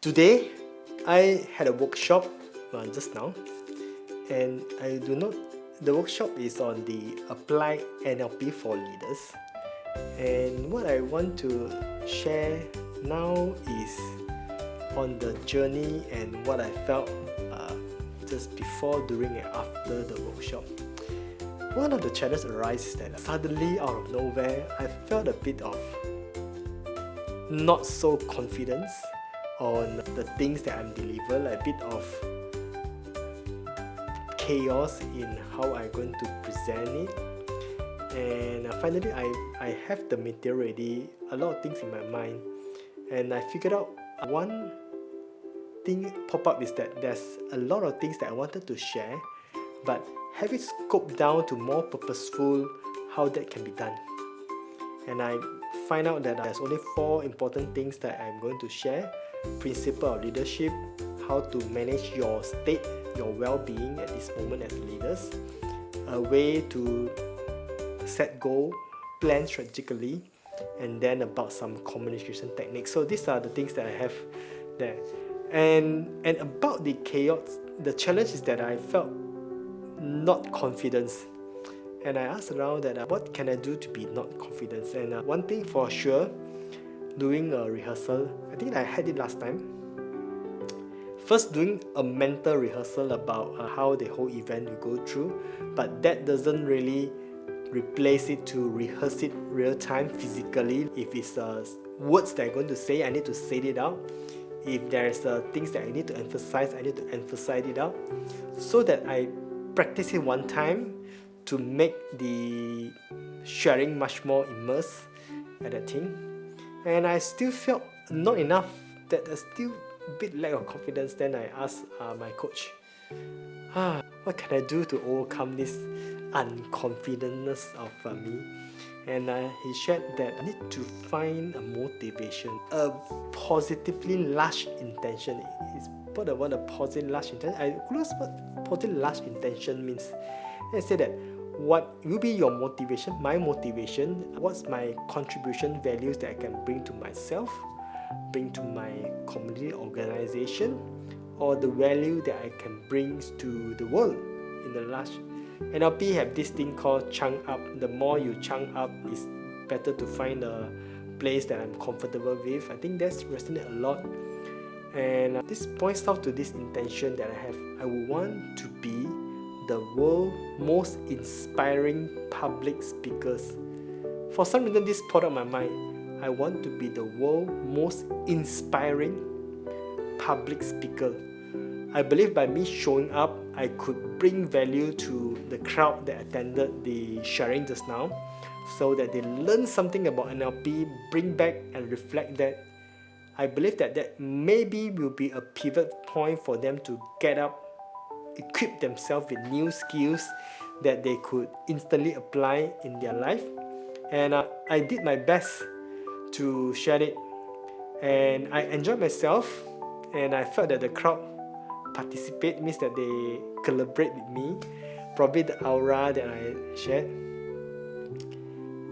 Today, I had a workshop just now, and the workshop is on the Applied NLP for leaders. And what I want to share now is on the journey and what I felt just before, during, and after the workshop. One of the challenges arises that suddenly, out of nowhere, I felt a bit of not so confidence on the things that I'm delivering, a bit of chaos in how I'm going to present it. And finally, I have the material ready, a lot of things in my mind, and I figured out one thing pop up is that there's a lot of things that I wanted to share, but have it scoped down to more purposeful how that can be done. And I find out that there's only 4 important things that I'm going to share: principle of leadership, how to manage your state, your well-being at this moment as leaders, a way to set goal, plan strategically, and then about some communication techniques. So these are the things that I have there. And about the chaos, the challenge is that I felt not confidence. And I asked around that what can I do to be not confident? And one thing for sure, doing a rehearsal, I think I had it last time. First, doing a mental rehearsal about how the whole event will go through, but that doesn't really replace it to rehearse it real time physically. If it's words that I'm going to say, I need to say it out. If there's things that I need to emphasize, I need to emphasize it out, so that I practice it one time to make the sharing much more immersed at that thing. And I still felt not enough, that there's still a bit lack of confidence. Then I asked my coach, what can I do to overcome this unconfidentness of me? And he shared that I need to find a motivation, a positively large intention. It's what I want, a positive large intention. I close what positive large intention means. And I said that what will be your motivation, my motivation, what's my contribution values that I can bring to myself, bring to my community organization, or the value that I can bring to the world in the large. NLP have this thing called chunk up. The more you chunk up, it's better to find a place that I'm comfortable with. I think that's resonated a lot. And this points out to this intention that I have. I would want to be the world's most inspiring public speakers. For some reason, this popped up in my mind. I want to be the world's most inspiring public speaker. I believe by me showing up, I could bring value to the crowd that attended the sharing just now, so that they learn something about NLP, bring back and reflect that. I believe that maybe will be a pivot point for them to get up, equip themselves with new skills that they could instantly apply in their life. And I did my best to share it, and I enjoyed myself, and I felt that the crowd participate means that they collaborate with me, probably the aura that I shared.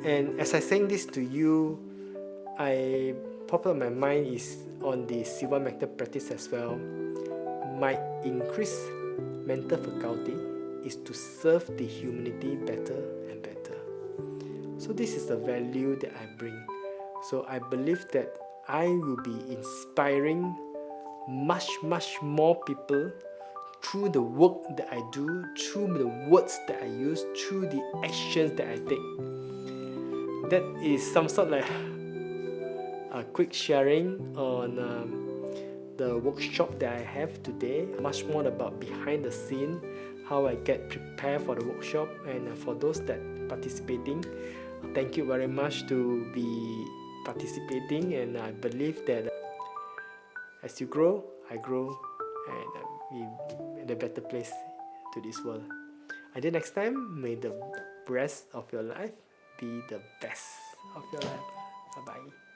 And as I saying this to you, I pop up in my mind is on the Siva method practice as well. My increased mental faculty is to serve the humanity better and better. So this is the value that I bring. So I believe that I will be inspiring much more people through the work that I do, through the words that I use, through the actions that I take. That is some sort like a quick sharing on the workshop that I have today. Much more about behind the scene, how I get prepared for the workshop. And for those that participating, thank you very much to be participating. And I believe that as you grow, I grow, and we in a better place to this world. Until next time, may the rest of your life be the best of your life. Bye-bye.